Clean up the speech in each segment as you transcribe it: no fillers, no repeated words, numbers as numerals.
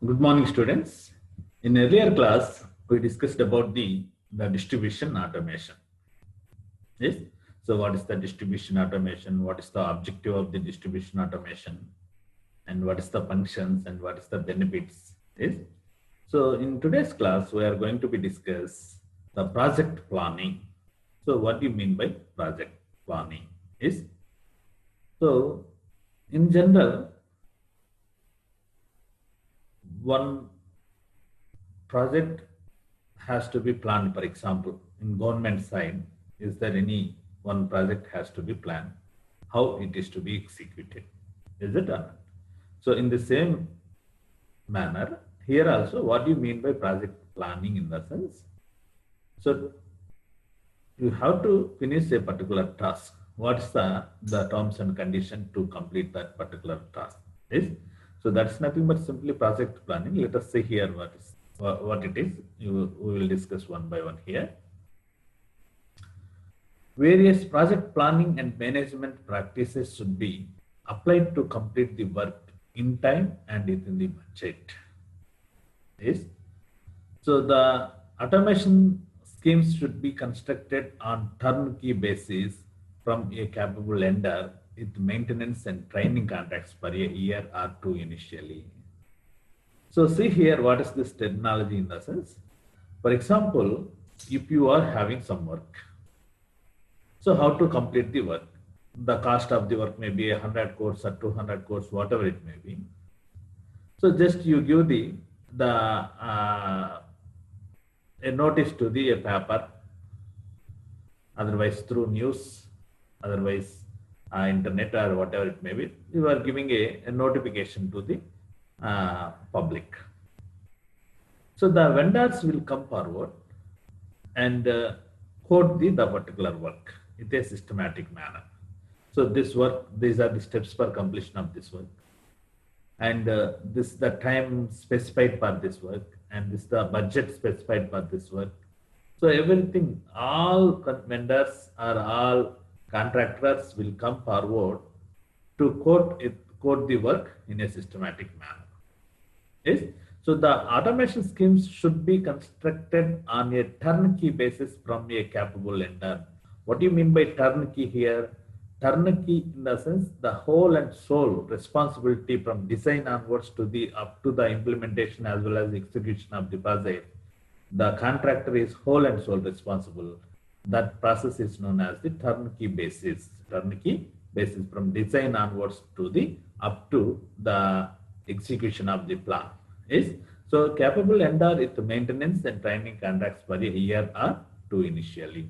Good morning, students. In earlier class, we discussed about the distribution automation. Yes. So, what is the distribution automation? What is the objective of the distribution automation? And what is the functions and what is the benefits? Yes. So, in today's class, we are going to be discuss the project planning. So, what do you mean by project planning? Is so, in general, one project has to be planned. For example, in government side, is there any one project has to be planned, how it is to be executed? Is it or not? So in the same manner, here also, what do you mean by project planning in the sense? So you have to finish a particular task. What's the terms and condition to complete that particular task? Is so that's nothing but simply project planning. Let us see here what it is. We will discuss one by one here. Various project planning and management practices should be applied to complete the work in time and within the budget. Yes. So the automation schemes should be constructed on turnkey basis from a capable lender with maintenance and training contracts for a year or two initially. So see here, what is this terminology in the sense? For example, if you are having some work, so how to complete the work? The cost of the work may be 100 crores or 200 crores, whatever it may be. So just you give a notice to the paper, otherwise through news, otherwise internet or whatever it may be. You are giving a notification to the public. So the vendors will come forward and quote the particular work in a systematic manner. So this work, these are the steps for completion of this work, and this the time specified for this work, and this the budget specified for this work. So everything, all vendors or all contractors will come forward to quote the work in a systematic manner. Yes. So the automation schemes should be constructed on a turnkey basis from a capable lender. What do you mean by turnkey here? Turnkey in the sense the whole and sole responsibility from design onwards to the up to the implementation as well as execution of the project. The contractor is whole and sole responsible. That process is known as the turnkey basis. Turnkey basis from design onwards to the up to the execution of the plan. Is so capable lender with maintenance and training contracts for a year or two initially.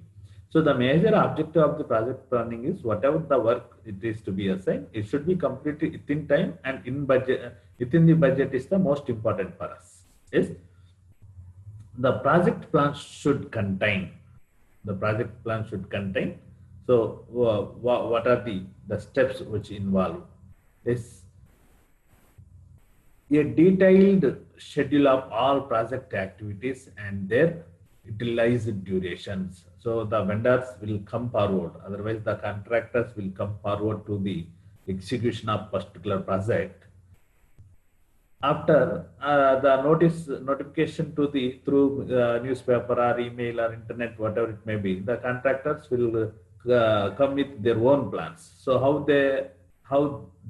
So the major objective of the project planning is whatever the work it is to be assigned, it should be completed within time and in budget. Within the budget is the most important for us. Is the project plan should contain. The project plan should contain. So what are the steps which involve? Is a detailed schedule of all project activities and their utilized durations. So the vendors will come forward, otherwise the contractors will come forward to the execution of particular project. After the notification to the through newspaper or email or internet, whatever it may be, the contractors will come with their own plans. So how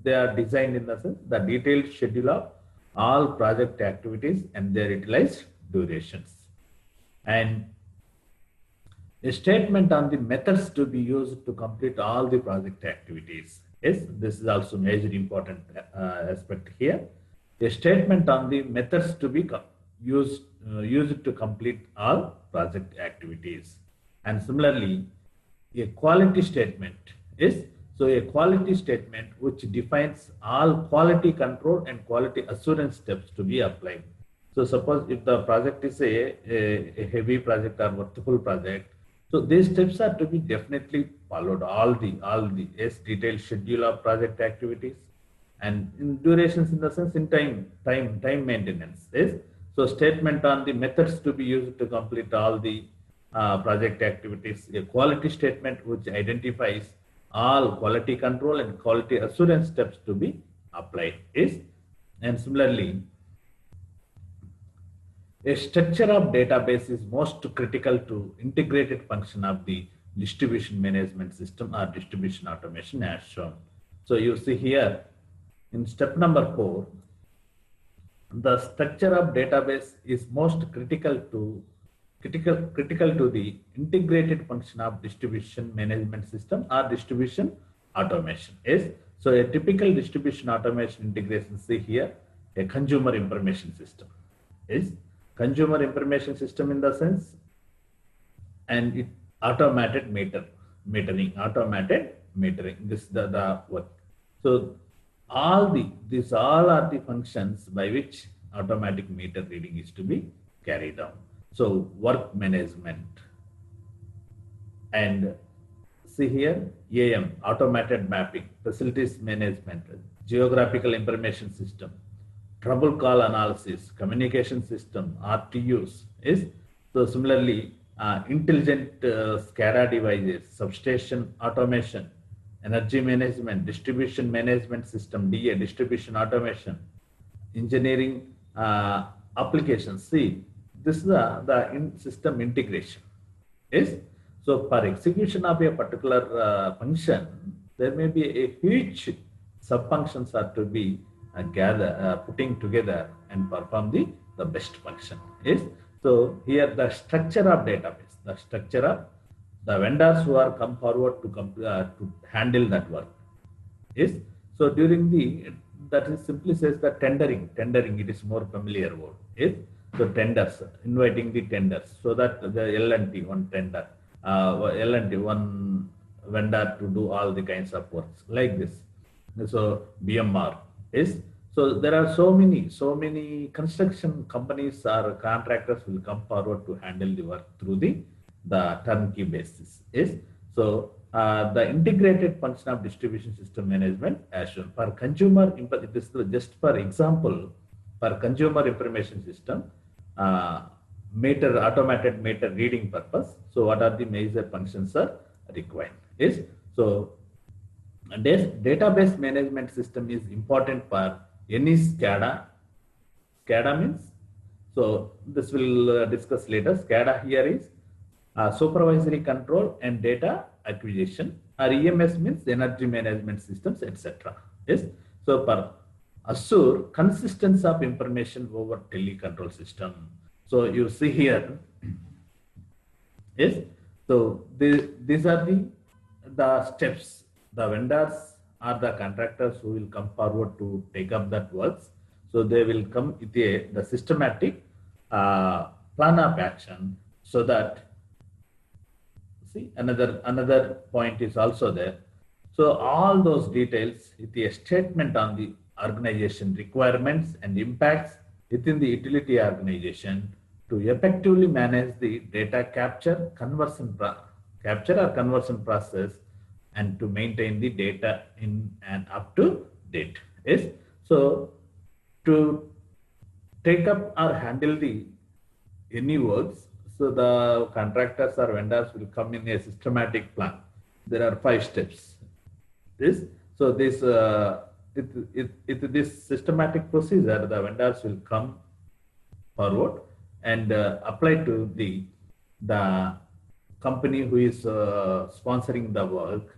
they are designed in the sense the detailed schedule of all project activities and their utilized durations, and a statement on the methods to be used to complete all the project activities. Yes, this is also major important aspect here. A statement on the methods to be used to complete all project activities, and similarly, a quality statement is so a quality statement which defines all quality control and quality assurance steps to be applied. So suppose if the project is a heavy project or vertical project, so these steps are to be definitely followed. All the detailed schedule of project activities and in durations in the sense in time maintenance. Yes. So statement on the methods to be used to complete all the project activities, a quality statement which identifies all quality control and quality assurance steps to be applied is, and similarly A structure of database is most critical to integrated function of the distribution management system or distribution automation as shown. So you see here in step number 4, the structure of database is most critical to the integrated function of distribution management system or distribution automation. Yes. So a typical distribution automation integration, see here, a consumer information system is consumer information system in the sense, and it automated metering. This the work. So these all are the functions by which automatic meter reading is to be carried out. So work management, and see here AM, automated mapping, facilities management, geographical information system, trouble call analysis, communication system, RTUs is. So similarly, intelligent SCADA devices, substation automation, energy management, distribution management system, DA, distribution automation, engineering applications. See, this is the system integration. Is so for execution of a particular function, there may be a huge sub-functions are to be putting together and perform the best function. Is so here the structure of database, the structure of the vendors who are come forward to handle that work is. So during that is simply says the tendering, it is more familiar word is. So tenders, inviting the tenders, so that the L&T one tender, L&T one vendor to do all the kinds of works like this. So BMR is. So there are so many construction companies or contractors will come forward to handle the work through the turnkey basis is. So the integrated function of distribution system management as shown for consumer. This is just for example for consumer information system, automated meter reading purpose. So what are the major functions are required is. So this database management system is important for any SCADA. SCADA means, so this will discuss later. SCADA here is supervisory control and data acquisition, or EMS means energy management systems, etc. Yes. So for assure consistency of information over telecontrol system. So you see here, yes. So these are the steps. The vendors or the contractors who will come forward to take up that works. So they will come with the systematic plan of action, so that see another point is also there. So all those details with a statement on the organization requirements and impacts within the utility organization to effectively manage the data capture or conversion process, and to maintain the data in and up to date. Yes. So to take up or handle any works, so the contractors or vendors will come in a systematic plan. There are 5 steps. This so this this systematic procedure, the vendors will come forward and apply to the company who is sponsoring the work,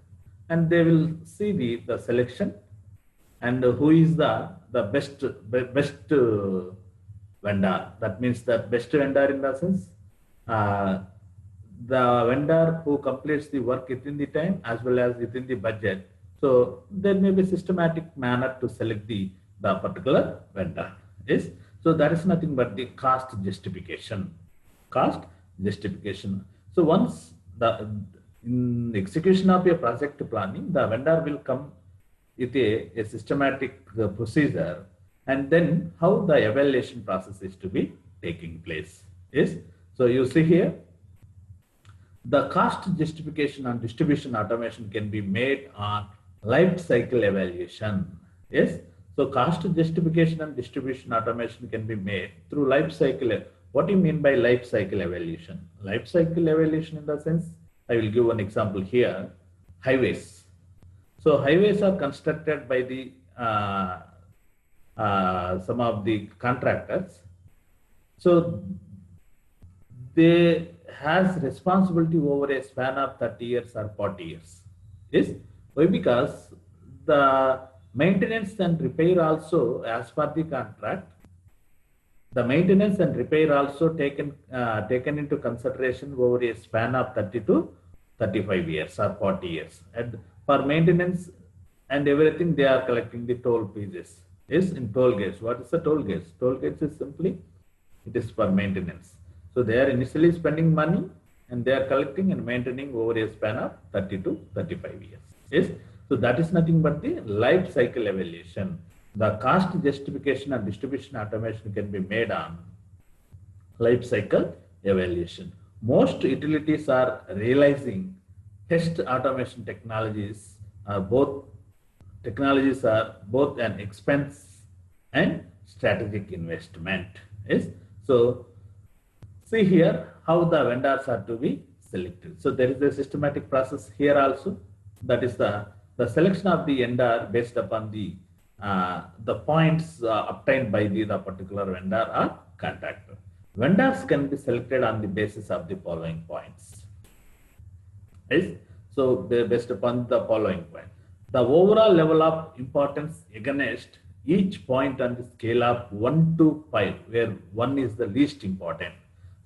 and they will see the selection and who is the best vendor. That means the best vendor in the sense the vendor who completes the work within the time as well as within the budget. So there may be systematic manner to select the particular vendor. Yes. So that is nothing but the cost justification. So once in execution of a project planning, the vendor will come with a systematic procedure, and then how the evaluation process is to be taking place. Yes. So you see here, the cost justification on distribution automation can be made on life cycle evaluation. Yes. So cost justification and distribution automation can be made through life cycle. What do you mean by life cycle evaluation? Life cycle evaluation in the sense, I will give one example here, highways. So highways are constructed by the some of the contractors. So they has responsibility over a span of 30 years or 40 years. Yes, why? Because the maintenance and repair also, as per the contract, the maintenance and repair also taken into consideration over a span of 30 to 35 years or 40 years. And for maintenance and everything, they are collecting the toll pieces. Yes, in toll gates. What is the toll gates? Toll gates is simply, it is for maintenance. So they are initially spending money and they are collecting and maintaining over a span of 30 to 35 years. Yes. So that is nothing but the life cycle evaluation. The cost justification and distribution automation can be made on life cycle evaluation. Most utilities are realizing test automation technologies are both an expense and strategic investment. Yes. So see here how the vendors are to be selected. So there is a systematic process here also. That is the selection of the vendor based upon the points obtained by the particular vendor or contractor. Vendors can be selected on the basis of the following points. Yes. So based upon the following point, the overall level of importance against each point on the scale of 1 to 5, where 1 is the least important.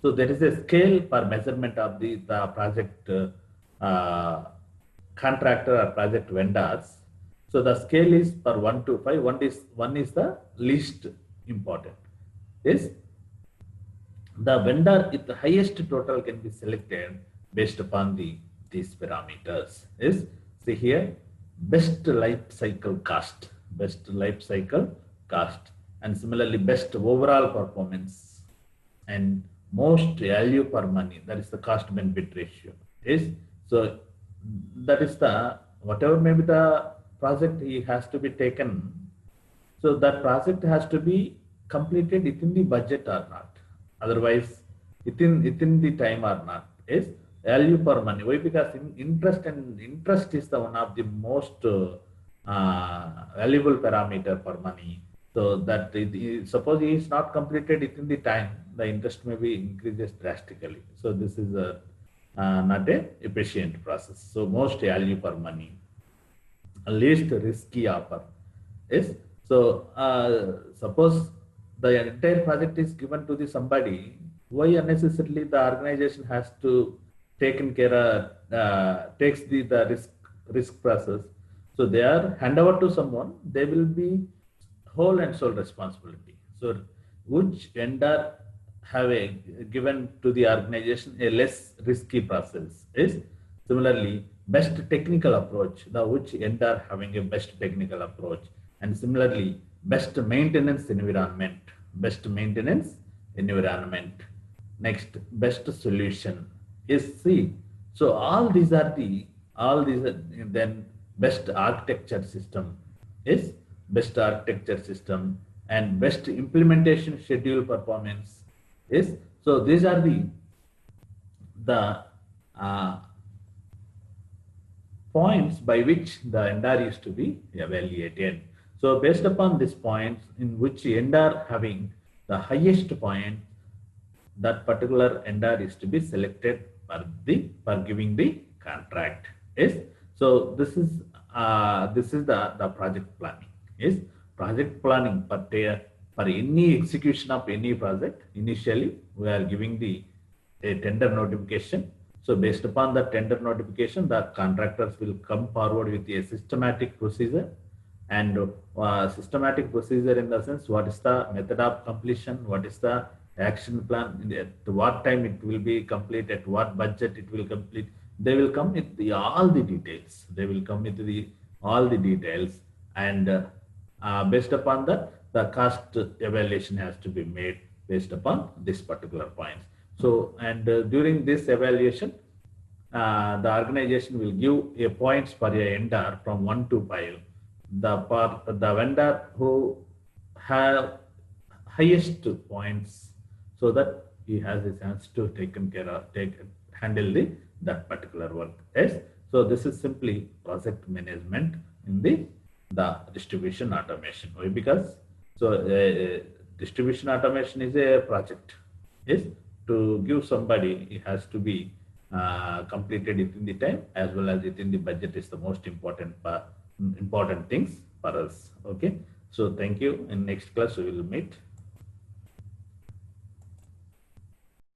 So there is a scale for measurement of the project contractor or project vendors. So the scale is for 1 to 5. One is the least important. Yes. The vendor with the highest total can be selected based upon these parameters. Is see here, best life cycle cost, and similarly best overall performance and most value per money. That is the cost benefit ratio. Is so that is the whatever may be the project he has to be taken. So that project has to be completed within the budget or not. Otherwise, within the time or not. Is value per money. Why? Because interest is the one of the most valuable parameter for money. So that suppose he is not completed within the time, the interest may be increases drastically. So this is not a efficient process. So most value per money, least risky offer. Yes. So suppose the entire project is given to the somebody, why unnecessarily the organization has to taken care of takes the risk process. So they are hand over to someone, they will be whole and sole responsibility. So which vendor have given to the organization a less risky process. Is similarly best technical approach, the which vendor having a best technical approach, and similarly best maintenance environment, next best solution. Is see, so all these are then best architecture system. Is best architecture system and best implementation schedule performance. Is so these are the points by which the vendor is to be evaluated. So based upon these points, in which vendor having the highest point, that particular vendor is to be selected for giving the contract. Yes. So this is the project planning. Yes. Project planning for any execution of any project. Initially, we are giving a tender notification. So based upon the tender notification, the contractors will come forward with a systematic procedure. And systematic procedure in the sense, what is the method of completion, what is the action plan, at what time it will be complete, at what budget it will complete. They will come with all the details. And based upon that, the cost evaluation has to be made based upon this particular points. So, and during this evaluation, the organization will give a points for a vendor from 1 to 5. The vendor who have highest points, so that he has a chance to handle that particular work. Yes. So this is simply project management in the distribution automation. Why? Because so distribution automation is a project. Yes. to give somebody, it has to be completed within the time as well as within the budget is the most important things for us. Okay. So thank you. In next class we will meet.